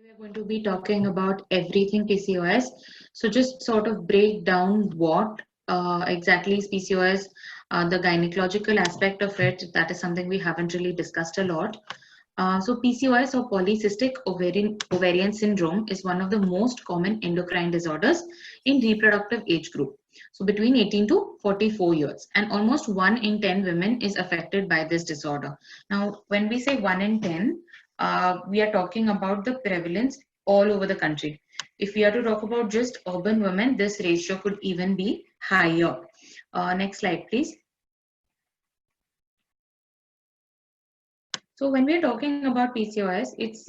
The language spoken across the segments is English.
We're going to be talking about everything PCOS. So just sort of break down what exactly is PCOS, the gynecological aspect of it. That is something we haven't really discussed a lot. So PCOS or polycystic ovarian syndrome is one of the most common endocrine disorders in reproductive age group. So between 18 to 44 years, and almost 1 in 10 women is affected by this disorder. Now, when we say 1 in 10, we are talking about the prevalence all over the country. If we are to talk about just urban women, this ratio could even be higher. Next slide, please. So when we are talking about PCOS, it's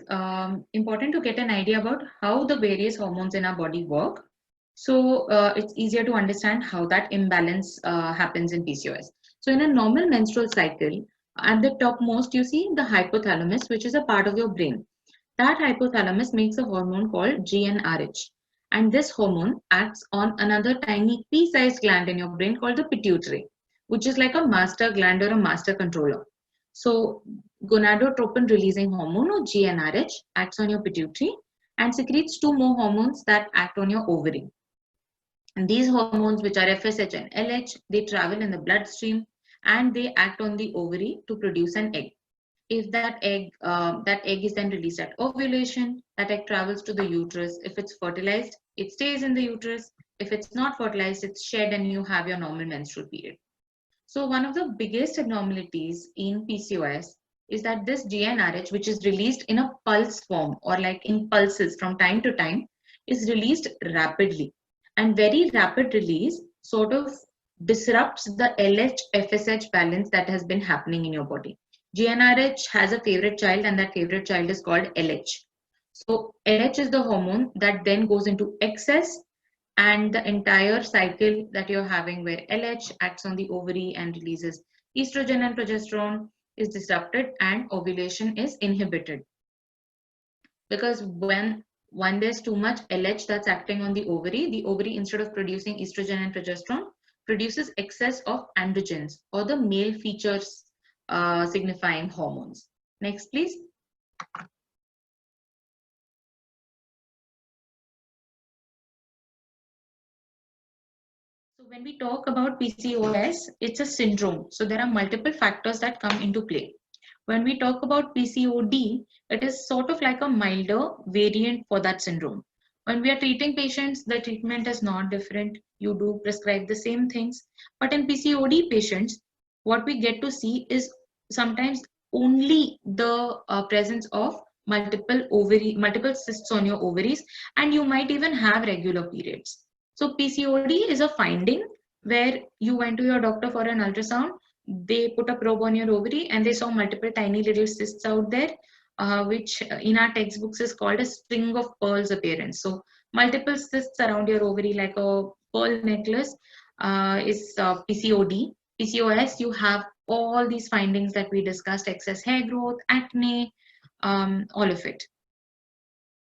important to get an idea about how the various hormones in our body work. So it's easier to understand how that imbalance happens in PCOS. So in a normal menstrual cycle, at the topmost, you see the hypothalamus, which is a part of your brain. That hypothalamus makes a hormone called GnRH. And this hormone acts on another tiny pea-sized gland in your brain called the pituitary, which is like a master gland or a master controller. So gonadotropin releasing hormone or GnRH acts on your pituitary and secretes two more hormones that act on your ovary. And these hormones, which are FSH and LH, they travel in the bloodstream and they act on the ovary to produce an egg. If that egg is then released at ovulation, that egg travels to the uterus. If it's fertilized, it stays in the uterus. If it's not fertilized, it's shed and you have your normal menstrual period. So one of the biggest abnormalities in PCOS is that this GnRH, which is released in a pulse form or like in pulses from time to time, is released rapidly. And very rapid release sort of disrupts the LH FSH balance that has been happening in your body. GnRH has a favorite child, and that favorite child is called LH. So LH is the hormone that then goes into excess, and the entire cycle that you're having where LH acts on the ovary and releases estrogen and progesterone is disrupted and ovulation is inhibited. Because when there's too much LH that's acting on the ovary instead of producing estrogen and progesterone produces excess of androgens or the male features signifying hormones. Next, please. So when we talk about PCOS, it's a syndrome. So there are multiple factors that come into play. When we talk about PCOD, it is sort of like a milder variant for that syndrome. When we are treating patients, the treatment is not different. You do prescribe the same things. But in PCOD patients, what we get to see is sometimes only the presence of multiple cysts on your ovaries, and you might even have regular periods. So PCOD is a finding where you went to your doctor for an ultrasound, they put a probe on your ovary and they saw multiple tiny little cysts out there, which in our textbooks is called a string of pearls appearance. So multiple cysts around your ovary like a pearl necklace is PCOD. PCOS, you have all these findings that we discussed: excess hair growth, acne, all of it.